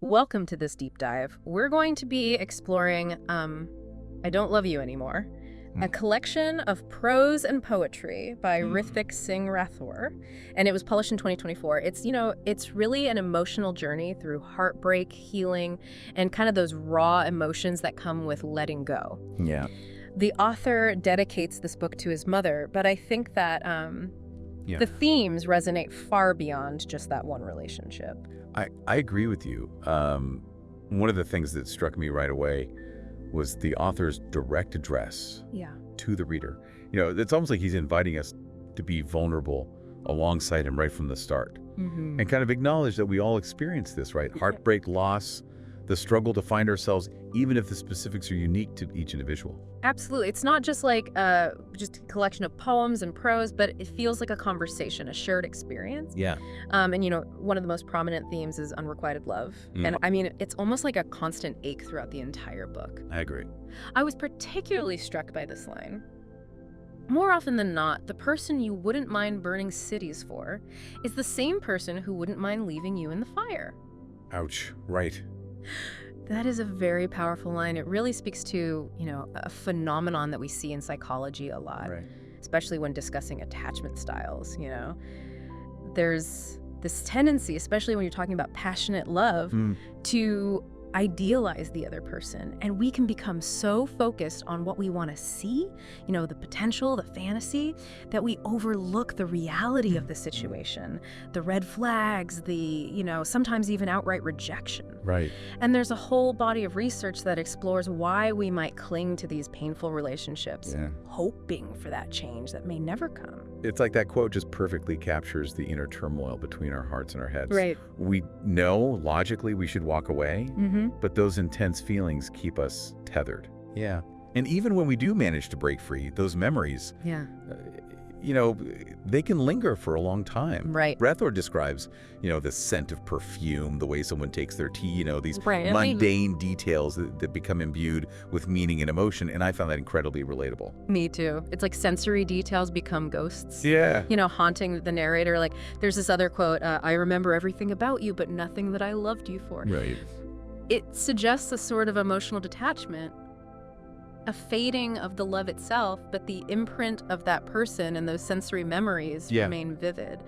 Welcome to this deep dive. We're going to be exploring I Don't Love You Anymore, a collection of prose and poetry by Rithvik Singh Rathore, and it was published in 2024. It's really an emotional journey through heartbreak, healing, and kind of those raw emotions that come with letting go. Yeah. The author dedicates this book to his mother, but I think that the themes resonate far beyond just that one relationship. I agree with you. One of the things that struck me right away was the author's direct address to the reader. It's almost like he's inviting us to be vulnerable alongside him right from the start and kind of acknowledge that we all experience this, right? Heartbreak, loss, the struggle to find ourselves, even if the specifics are unique to each individual. Absolutely. It's not just like just a collection of poems and prose, but it feels like a conversation, a shared experience. Yeah. And one of the most prominent themes is unrequited love. And I mean, it's almost like a constant ache throughout the entire book. I agree. I was particularly struck by this line. More often than not, the person you wouldn't mind burning cities for is the same person who wouldn't mind leaving you in the fire. Ouch. Right. That is a very powerful line. It really speaks to, a phenomenon that we see in psychology a lot, especially when discussing attachment styles, There's this tendency, especially when you're talking about passionate love, to idealize the other person. And we can become so focused on what we want to see, the potential, the fantasy, that we overlook the reality of the situation, the red flags, the, sometimes even outright rejection. Right. And there's a whole body of research that explores why we might cling to these painful relationships, hoping for that change that may never come. It's like that quote just perfectly captures the inner turmoil between our hearts and our heads. Right. We know logically we should walk away, but those intense feelings keep us tethered. Yeah. And even when we do manage to break free, those memories, they can linger for a long time. Right. Rathore describes, the scent of perfume, the way someone takes their tea, these mundane details that become imbued with meaning and emotion. And I found that incredibly relatable. Me too. It's like sensory details become ghosts. Yeah. Haunting the narrator. Like there's this other quote, I remember everything about you, but nothing that I loved you for. Right. It suggests a sort of emotional detachment, a fading of the love itself, but the imprint of that person and those sensory memories remain vivid.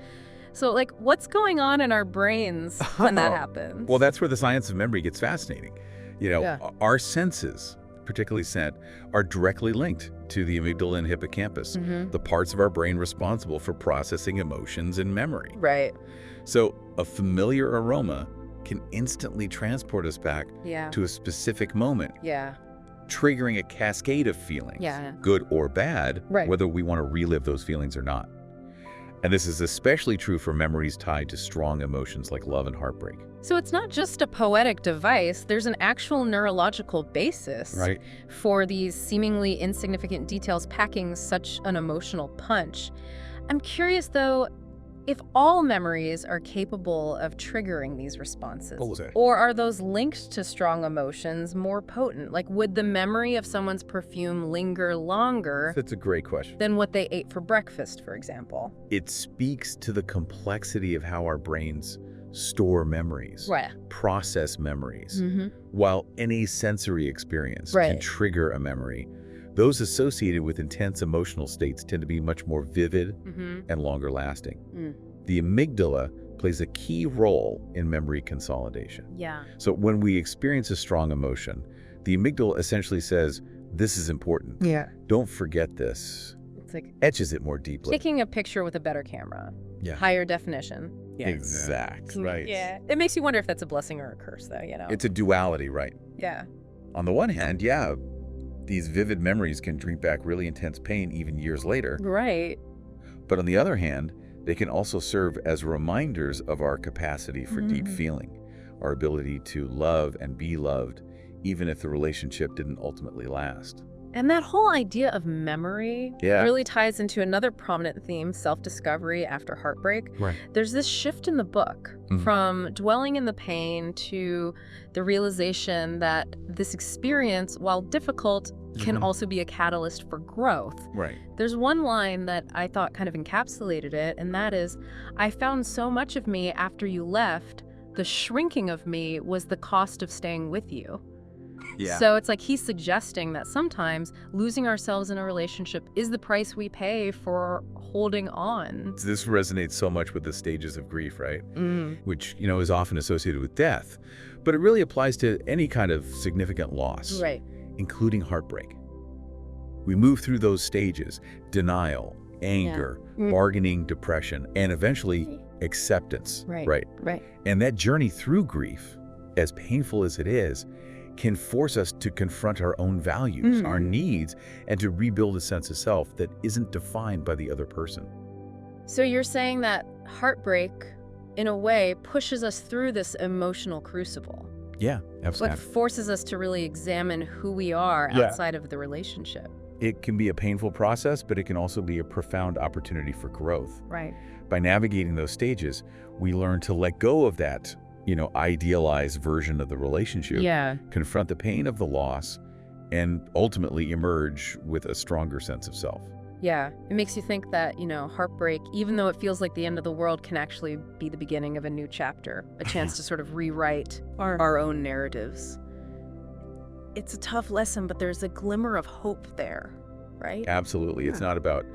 So, what's going on in our brains when that happens? Well, that's where the science of memory gets fascinating. Our senses, particularly scent, are directly linked to the amygdala and hippocampus, the parts of our brain responsible for processing emotions and memory. Right. So, a familiar aroma can instantly transport us back to a specific moment. Yeah. Triggering a cascade of feelings, good or bad, whether we want to relive those feelings or not. And this is especially true for memories tied to strong emotions like love and heartbreak. So it's not just a poetic device, there's an actual neurological basis for these seemingly insignificant details packing such an emotional punch. I'm curious, though, if all memories are capable of triggering these responses, or are those linked to strong emotions more potent? Would the memory of someone's perfume linger longer That's a great question. than what they ate for breakfast, for example? It speaks to the complexity of how our brains store memories, process memories. While any sensory experience can trigger a memory, those associated with intense emotional states tend to be much more vivid and longer lasting. The amygdala plays a key role in memory consolidation. Yeah. So when we experience a strong emotion, the amygdala essentially says, this is important. Yeah. Don't forget this. It's like etches it more deeply. taking a picture with a better camera. Yeah. Higher definition. Exactly. Right. Yeah. It makes you wonder if that's a blessing or a curse, though, It's a duality, right? Yeah. On the one hand, these vivid memories can bring back really intense pain even years later. Right. But on the other hand, they can also serve as reminders of our capacity for deep feeling, our ability to love and be loved, even if the relationship didn't ultimately last. And that whole idea of memory really ties into another prominent theme, self-discovery after heartbreak. Right. There's this shift in the book from dwelling in the pain to the realization that this experience, while difficult, can also be a catalyst for growth. Right. There's one line that I thought kind of encapsulated it, and that is, I found so much of me after you left the shrinking of me was the cost of staying with you. Yeah. So it's like he's suggesting that sometimes losing ourselves in a relationship is the price we pay for holding on. This resonates so much with the stages of grief, right? Which, is often associated with death. But it really applies to any kind of significant loss, Right. including heartbreak. We move through those stages: denial, anger, bargaining, depression, and eventually acceptance. Right. And that journey through grief, as painful as it is, can force us to confront our own values, our needs, and to rebuild a sense of self that isn't defined by the other person. So you're saying that heartbreak, in a way, pushes us through this emotional crucible. Yeah, absolutely. But forces us to really examine who we are outside of the relationship. It can be a painful process, but it can also be a profound opportunity for growth. Right. By navigating those stages, we learn to let go of that, idealized version of the relationship, confront the pain of the loss, and ultimately emerge with a stronger sense of self. Yeah, it makes you think that, heartbreak, even though it feels like the end of the world, can actually be the beginning of a new chapter, a chance to sort of rewrite our own narratives. It's a tough lesson, but there's a glimmer of hope there, right? Absolutely. It's not about,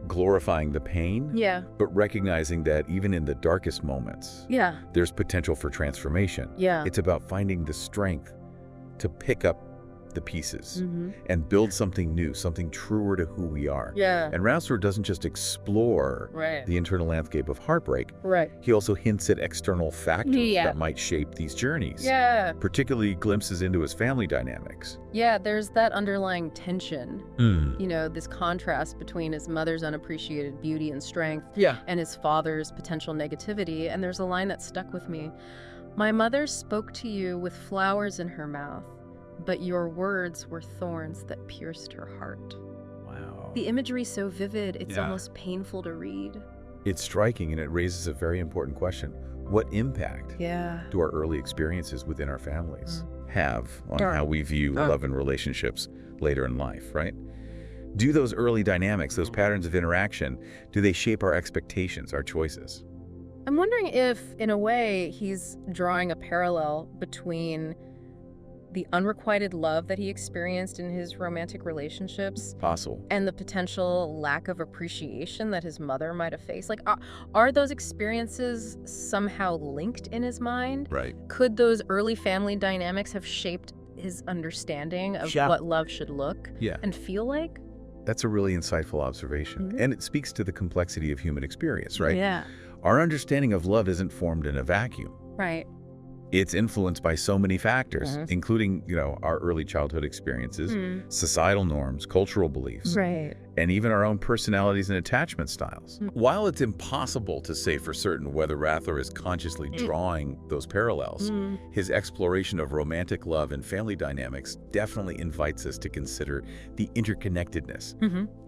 glorifying the pain, but recognizing that even in the darkest moments, there's potential for transformation. It's about finding the strength to pick up the pieces and build something new, something truer to who we are. And Rathore doesn't just explore the internal landscape of heartbreak. He also hints at external factors that might shape these journeys, particularly glimpses into his family dynamics. There's that underlying tension, this contrast between his mother's unappreciated beauty and strength and his father's potential negativity. And there's a line that stuck with me. "My mother spoke to you with flowers in her mouth, but your words were thorns that pierced her heart." Wow. The imagery's so vivid, it's almost painful to read. It's striking, and it raises a very important question. What impact do our early experiences within our families have on how we view love and relationships later in life, right? Do those early dynamics, those patterns of interaction, do they shape our expectations, our choices? I'm wondering if, in a way, he's drawing a parallel between the unrequited love that he experienced in his romantic relationships Possible. and the potential lack of appreciation that his mother might have faced. Like, are those experiences somehow linked in his mind? Right. Could those early family dynamics have shaped his understanding of what love should look and feel like? That's a really insightful observation. And it speaks to the complexity of human experience, right? Our understanding of love isn't formed in a vacuum. Right. It's influenced by so many factors, including, our early childhood experiences, societal norms, cultural beliefs, and even our own personalities and attachment styles. While it's impossible to say for certain whether Rathore is consciously drawing those parallels, his exploration of romantic love and family dynamics definitely invites us to consider the interconnectedness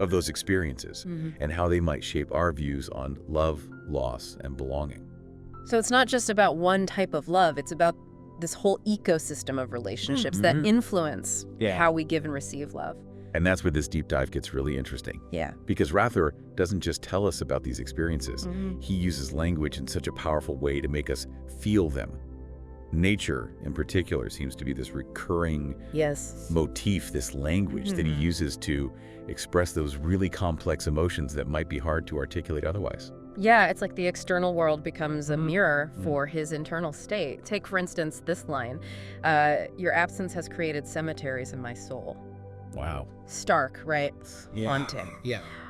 of those experiences and how they might shape our views on love, loss, and belonging. So it's not just about one type of love, it's about this whole ecosystem of relationships that influence how we give and receive love. And that's where this deep dive gets really interesting. Because Rathore doesn't just tell us about these experiences. He uses language in such a powerful way to make us feel them. Nature, in particular, seems to be this recurring motif, this language that he uses to express those really complex emotions that might be hard to articulate otherwise. Yeah, it's like the external world becomes a mirror for his internal state. Take, for instance, this line. Your absence has created cemeteries in my soul. Wow. Stark, right? Haunting.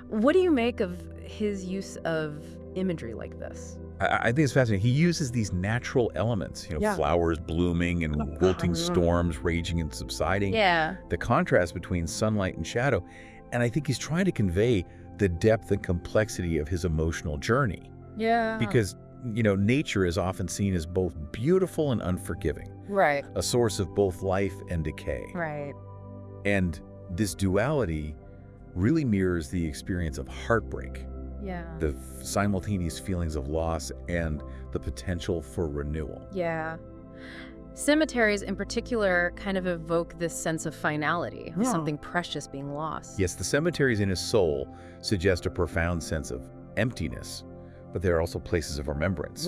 What do you make of his use of imagery like this? I think it's fascinating. He uses these natural elements, flowers blooming and wilting storms raging and subsiding. The contrast between sunlight and shadow. And I think he's trying to convey the depth and complexity of his emotional journey. Because, nature is often seen as both beautiful and unforgiving. A source of both life and decay. And this duality really mirrors the experience of heartbreak. The simultaneous feelings of loss and the potential for renewal. Cemeteries in particular kind of evoke this sense of finality, of something precious being lost. Yes, the cemeteries in his soul suggest a profound sense of emptiness, but they're also places of remembrance.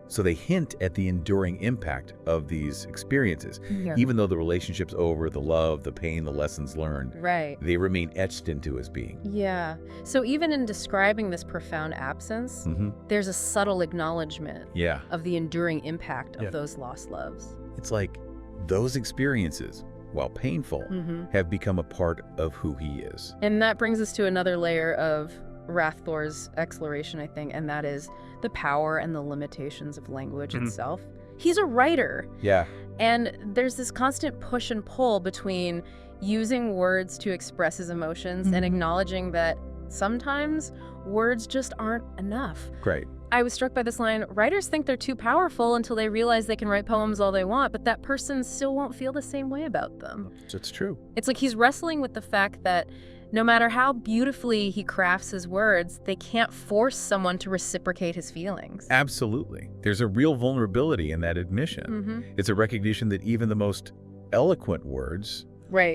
So they hint at the enduring impact of these experiences. Yeah. Even though the relationship's over, the love, the pain, the lessons learned, Right. they remain etched into his being. Yeah. So even in describing this profound absence, there's a subtle acknowledgement of the enduring impact of those lost loves. It's like those experiences, while painful, have become a part of who he is. And that brings us to another layer of Rathore's exploration, I think, and that is the power and the limitations of language itself. He's a writer. Yeah. And there's this constant push and pull between using words to express his emotions and acknowledging that sometimes words just aren't enough. Great. I was struck by this line, writers think they're too powerful until they realize they can write poems all they want, but that person still won't feel the same way about them. That's true. It's like he's wrestling with the fact that no matter how beautifully he crafts his words, they can't force someone to reciprocate his feelings. Absolutely. There's a real vulnerability in that admission. It's a recognition that even the most eloquent words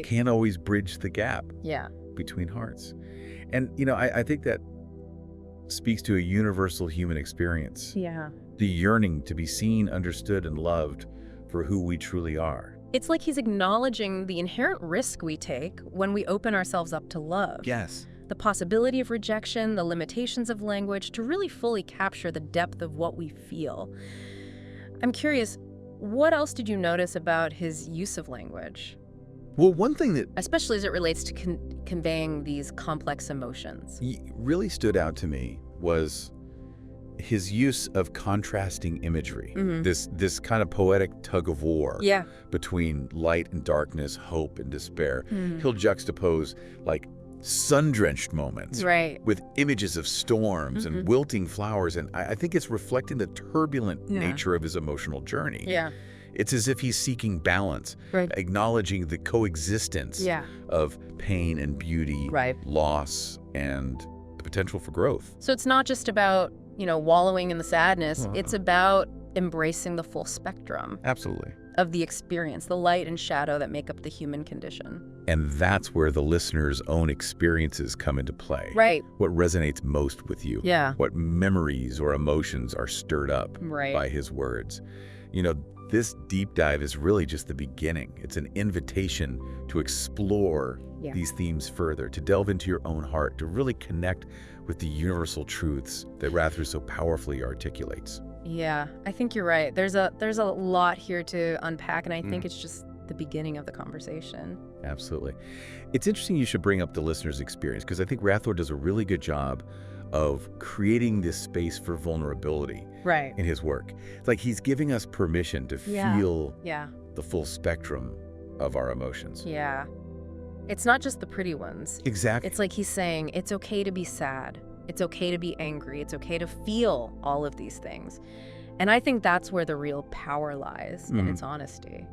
can't always bridge the gap between hearts. And, you know, I think that speaks to a universal human experience. Yeah. The yearning to be seen, understood, and loved for who we truly are. It's like he's acknowledging the inherent risk we take when we open ourselves up to love. Yes. The possibility of rejection, the limitations of language, to really fully capture the depth of what we feel. I'm curious, what else did you notice about his use of language? Well, one thing that especially as it relates to conveying these complex emotions. Really stood out to me was his use of contrasting imagery, this kind of poetic tug of war between light and darkness, hope and despair. He'll juxtapose like sun-drenched moments with images of storms and wilting flowers, and I think it's reflecting the turbulent nature of his emotional journey. It's as if he's seeking balance, acknowledging the coexistence of pain and beauty, loss, and the potential for growth. So it's not just about, you know, wallowing in the sadness. It's about embracing the full spectrum. Absolutely. Of the experience, the light and shadow that make up the human condition. And that's where the listener's own experiences come into play. What resonates most with you. What memories or emotions are stirred up by his words. You know, this deep dive is really just the beginning. It's an invitation to explore these themes further, to delve into your own heart, to really connect with the universal truths that Rathore so powerfully articulates. Yeah, I think you're right. There's a lot here to unpack, and I think it's just the beginning of the conversation. Absolutely. It's interesting you should bring up the listener's experience, because I think Rathore does a really good job of creating this space for vulnerability in his work. It's like he's giving us permission to feel the full spectrum of our emotions. Yeah. It's not just the pretty ones. Exactly. It's like he's saying, it's okay to be sad. It's okay to be angry. It's okay to feel all of these things. And I think that's where the real power lies, in its honesty.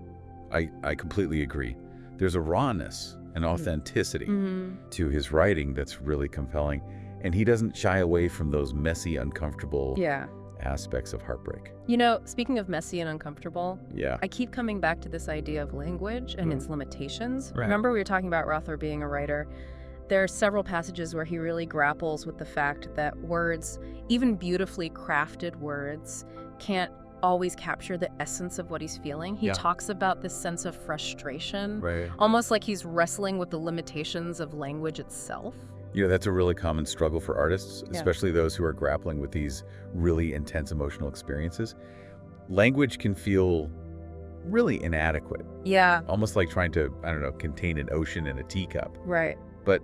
I completely agree. There's a rawness and authenticity to his writing that's really compelling. And he doesn't shy away from those messy, uncomfortable aspects of heartbreak. You know, speaking of messy and uncomfortable, I keep coming back to this idea of language and its limitations. Remember we were talking about Rathore being a writer? There are several passages where he really grapples with the fact that words, even beautifully crafted words, can't always capture the essence of what he's feeling. He talks about this sense of frustration, almost like he's wrestling with the limitations of language itself. You know, that's a really common struggle for artists, especially those who are grappling with these really intense emotional experiences. Language can feel really inadequate. Almost like trying to, I don't know, contain an ocean in a teacup. But,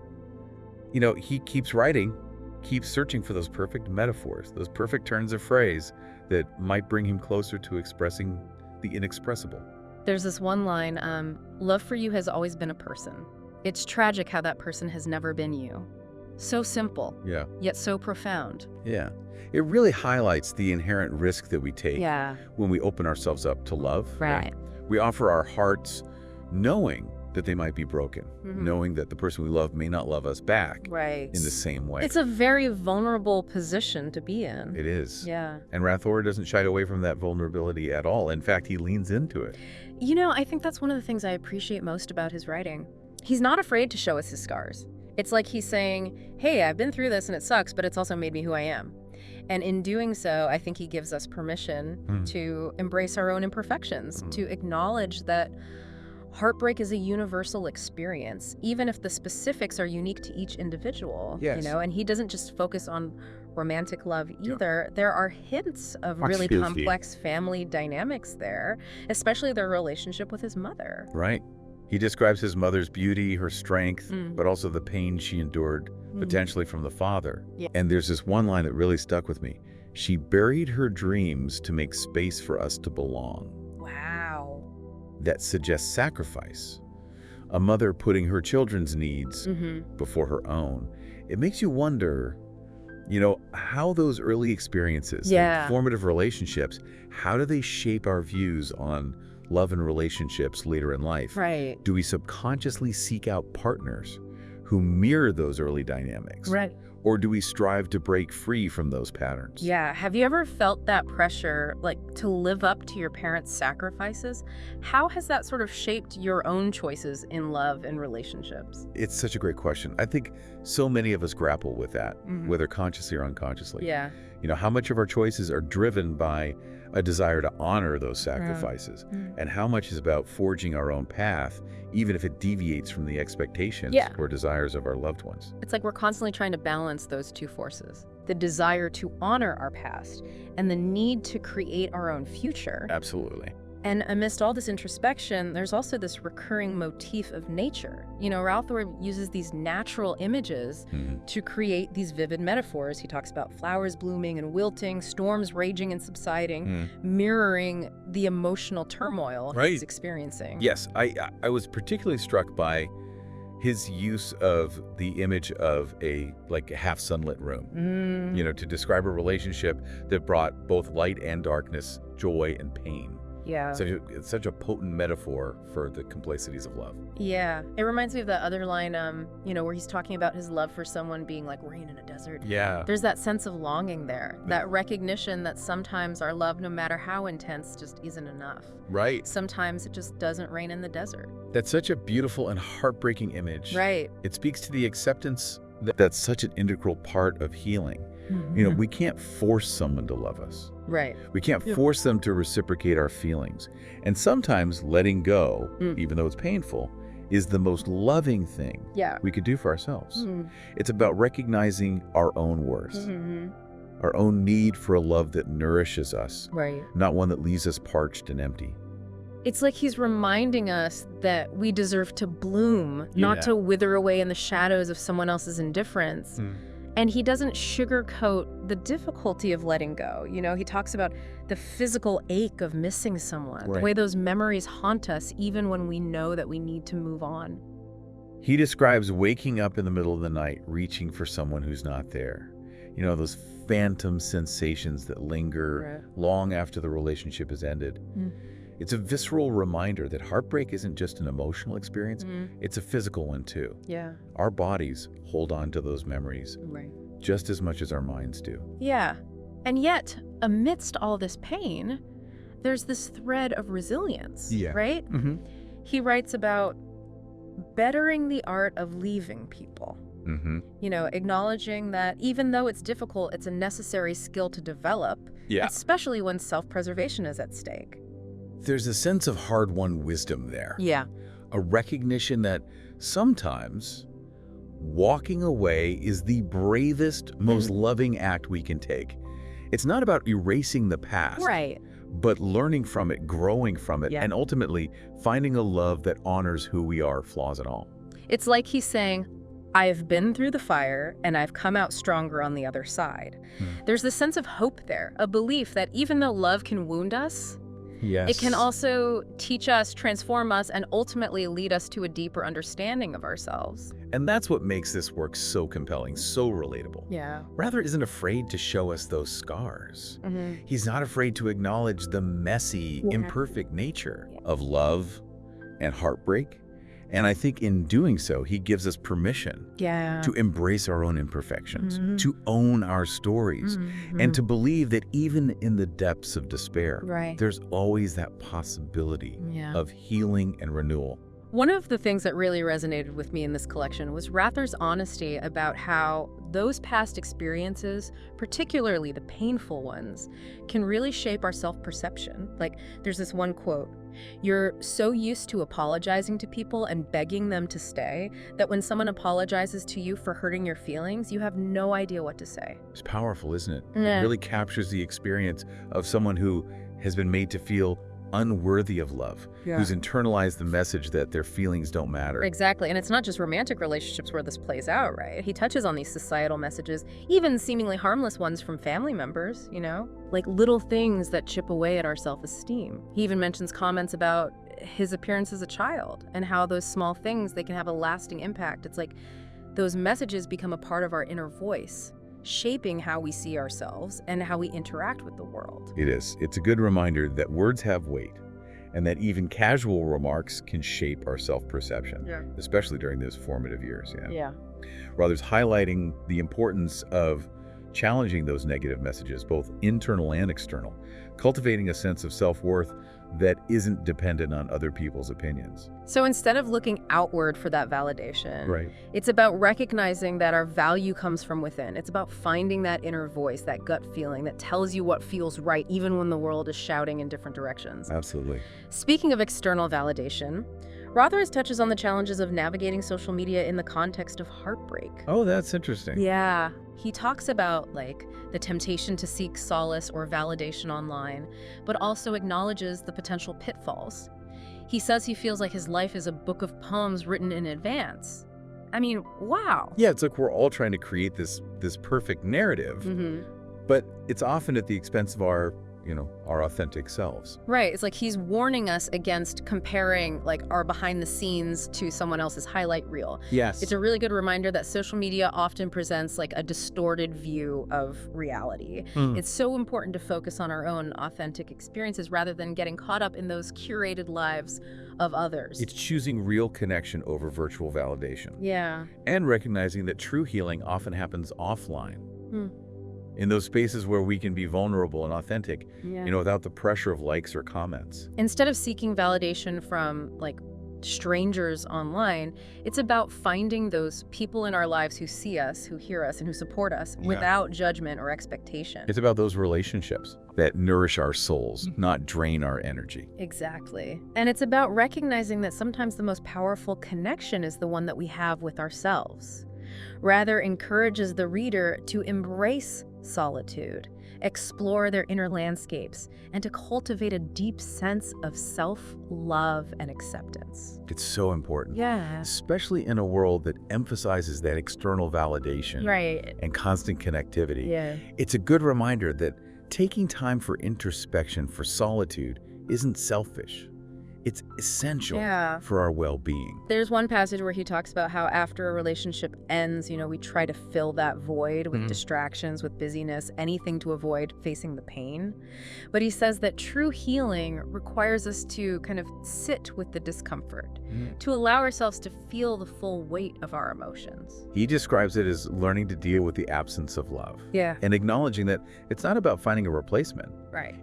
you know, he keeps writing, keeps searching for those perfect metaphors, those perfect turns of phrase that might bring him closer to expressing the inexpressible. There's this one line, love for you has always been a person. It's tragic how that person has never been you. So simple, yet so profound. It really highlights the inherent risk that we take when we open ourselves up to love. We offer our hearts knowing that they might be broken, knowing that the person we love may not love us back in the same way. It's a very vulnerable position to be in. It is. And Rathore doesn't shy away from that vulnerability at all. In fact, he leans into it. You know, I think that's one of the things I appreciate most about his writing. He's not afraid to show us his scars. It's like he's saying, hey, I've been through this and it sucks, but it's also made me who I am. And in doing so, I think he gives us permission to embrace our own imperfections, to acknowledge that heartbreak is a universal experience, even if the specifics are unique to each individual. Yes. And he doesn't just focus on romantic love either. There are hints of really complex family dynamics there, especially their relationship with his mother. Right. He describes his mother's beauty, her strength, but also the pain she endured, potentially from the father. Yeah. And there's this one line that really stuck with me. She buried her dreams to make space for us to belong. Wow. That suggests sacrifice. A mother putting her children's needs before her own. It makes you wonder, how those early experiences, like formative relationships, how do they shape our views on love and relationships later in life? Right. Do we subconsciously seek out partners who mirror those early dynamics? Right. Or do we strive to break free from those patterns? Yeah. Have you ever felt that pressure, to live up to your parents' sacrifices? How has that sort of shaped your own choices in love and relationships? It's such a great question. I think so many of us grapple with that, whether consciously or unconsciously. Yeah. How much of our choices are driven by a desire to honor those sacrifices, and how much is about forging our own path, even if it deviates from the expectations or desires of our loved ones. It's like we're constantly trying to balance those two forces, the desire to honor our past and the need to create our own future. Absolutely. And amidst all this introspection, there's also this recurring motif of nature. Rathore uses these natural images to create these vivid metaphors. He talks about flowers blooming and wilting, storms raging and subsiding, mirroring the emotional turmoil he's experiencing. Yes, I was particularly struck by his use of the image of a half sunlit room, to describe a relationship that brought both light and darkness, joy and pain. Yeah. So it's such a potent metaphor for the complexities of love. Yeah. It reminds me of that other line, where he's talking about his love for someone being like rain in a desert. Yeah. There's that sense of longing there, that recognition that sometimes our love, no matter how intense, just isn't enough. Right. Sometimes it just doesn't rain in the desert. That's such a beautiful and heartbreaking image. Right. It speaks to the acceptance that's such an integral part of healing. We can't force someone to love us. Right. We can't force them to reciprocate our feelings. And sometimes letting go, even though it's painful, is the most loving thing we could do for ourselves. It's about recognizing our own worth, our own need for a love that nourishes us, not one that leaves us parched and empty. It's like he's reminding us that we deserve to bloom, not to wither away in the shadows of someone else's indifference. And he doesn't sugarcoat the difficulty of letting go. He talks about the physical ache of missing someone, the way those memories haunt us even when we know that we need to move on. He describes waking up in the middle of the night, reaching for someone who's not there. Those phantom sensations that linger long after the relationship has ended. It's a visceral reminder that heartbreak isn't just an emotional experience, it's a physical one too. Yeah. Our bodies hold on to those memories just as much as our minds do. Yeah. And yet, amidst all this pain, there's this thread of resilience, right? He writes about bettering the art of leaving people. Acknowledging that even though it's difficult, it's a necessary skill to develop, especially when self-preservation is at stake. There's a sense of hard-won wisdom there. Yeah. A recognition that sometimes walking away is the bravest, most loving act we can take. It's not about erasing the past, but learning from it, growing from it, and ultimately finding a love that honors who we are, flaws and all. It's like he's saying, I've been through the fire and I've come out stronger on the other side. There's this sense of hope there, a belief that even though love can wound us, it can also teach us, transform us, and ultimately lead us to a deeper understanding of ourselves. And that's what makes this work so compelling, so relatable. Yeah. Rathore isn't afraid to show us those scars. He's not afraid to acknowledge the messy, imperfect nature of love and heartbreak. And I think in doing so, he gives us permission to embrace our own imperfections, to own our stories, and to believe that even in the depths of despair, there's always that possibility of healing and renewal. One of the things that really resonated with me in this collection was Rather's honesty about how those past experiences, particularly the painful ones, can really shape our self-perception. Like, there's this one quote: "You're so used to apologizing to people and begging them to stay that when someone apologizes to you for hurting your feelings, you have no idea what to say." It's powerful, isn't it? Yeah. It really captures the experience of someone who has been made to feel unworthy of love, who's internalized the message that their feelings don't matter. Exactly, and it's not just romantic relationships where this plays out, right? He touches on these societal messages, even seemingly harmless ones from family members, like little things that chip away at our self-esteem. He even mentions comments about his appearance as a child and how those small things, they can have a lasting impact. It's like those messages become a part of our inner voice, shaping how we see ourselves and how we interact with the world. It is. It's a good reminder that words have weight and that even casual remarks can shape our self-perception, especially during those formative years. Rather's highlighting the importance of challenging those negative messages, both internal and external, cultivating a sense of self-worth that isn't dependent on other people's opinions. So instead of looking outward for that validation, it's about recognizing that our value comes from within. It's about finding that inner voice, that gut feeling that tells you what feels right, even when the world is shouting in different directions. Absolutely. Speaking of external validation, Rothers touches on the challenges of navigating social media in the context of heartbreak. Oh, that's interesting. Yeah. He talks about, like, the temptation to seek solace or validation online, but also acknowledges the potential pitfalls. He says he feels like his life is a book of poems written in advance. I mean, wow. Yeah, it's like we're all trying to create this perfect narrative, but it's often at the expense of our authentic selves. Right. It's like he's warning us against comparing, like, our behind the scenes to someone else's highlight reel. Yes. It's a really good reminder that social media often presents, like, a distorted view of reality. It's so important to focus on our own authentic experiences rather than getting caught up in those curated lives of others. It's choosing real connection over virtual validation. Yeah. And recognizing that true healing often happens offline. In those spaces where we can be vulnerable and authentic, without the pressure of likes or comments. Instead of seeking validation from, like, strangers online, it's about finding those people in our lives who see us, who hear us, and who support us without judgment or expectation. It's about those relationships that nourish our souls, not drain our energy. Exactly. And it's about recognizing that sometimes the most powerful connection is the one that we have with ourselves. Rather encourages the reader to embrace solitude, explore their inner landscapes, and to cultivate a deep sense of self-love and acceptance. It's so important. Yeah. Especially in a world that emphasizes that external validation and constant connectivity. Yeah. It's a good reminder that taking time for introspection, for solitude, isn't selfish. It's essential for our well-being. There's one passage where he talks about how after a relationship ends, we try to fill that void with distractions, with busyness, anything to avoid facing the pain. But he says that true healing requires us to kind of sit with the discomfort, to allow ourselves to feel the full weight of our emotions. He describes it as learning to deal with the absence of love. And acknowledging that it's not about finding a replacement.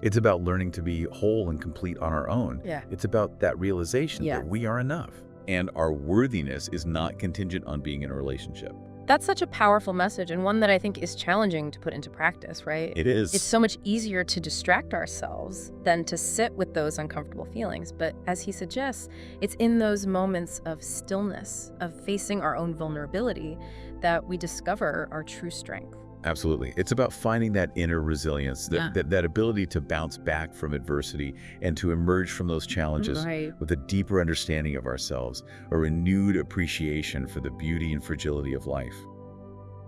It's about learning to be whole and complete on our own. It's about that realization that we are enough. And our worthiness is not contingent on being in a relationship. That's such a powerful message, and one that I think is challenging to put into practice, right? It is. It's so much easier to distract ourselves than to sit with those uncomfortable feelings. But as he suggests, it's in those moments of stillness, of facing our own vulnerability, that we discover our true strength. Absolutely. It's about finding that inner resilience, that ability to bounce back from adversity and to emerge from those challenges with a deeper understanding of ourselves, a renewed appreciation for the beauty and fragility of life.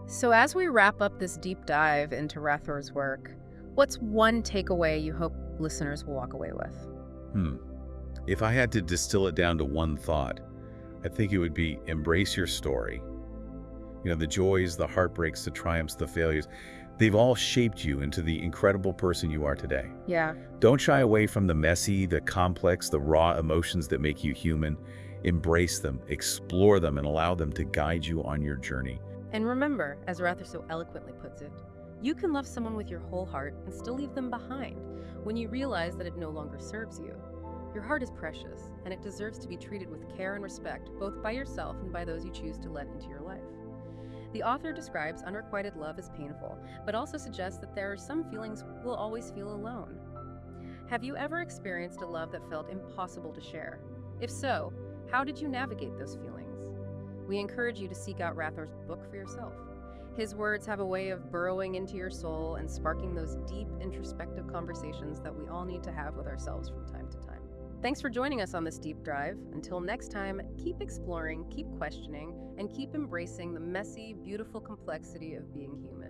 So as we wrap up this deep dive into Rathore's work, what's one takeaway you hope listeners will walk away with? If I had to distill it down to one thought, I think it would be embrace your story. The joys, the heartbreaks, the triumphs, the failures, they've all shaped you into the incredible person you are today. Don't shy away from the messy, the complex, the raw emotions that make you human. Embrace them, explore them, and allow them to guide you on your journey. And remember, as Rathore so eloquently puts it, you can love someone with your whole heart and still leave them behind when you realize that it no longer serves you. Your heart is precious, and it deserves to be treated with care and respect, both by yourself and by those you choose to let into your life. The author describes unrequited love as painful, but also suggests that there are some feelings we'll always feel alone. Have you ever experienced a love that felt impossible to share? If so, how did you navigate those feelings? We encourage you to seek out Rathore's book for yourself. His words have a way of burrowing into your soul and sparking those deep, introspective conversations that we all need to have with ourselves from time to time. Thanks for joining us on this deep dive. Until next time, keep exploring, keep questioning, and keep embracing the messy, beautiful complexity of being human.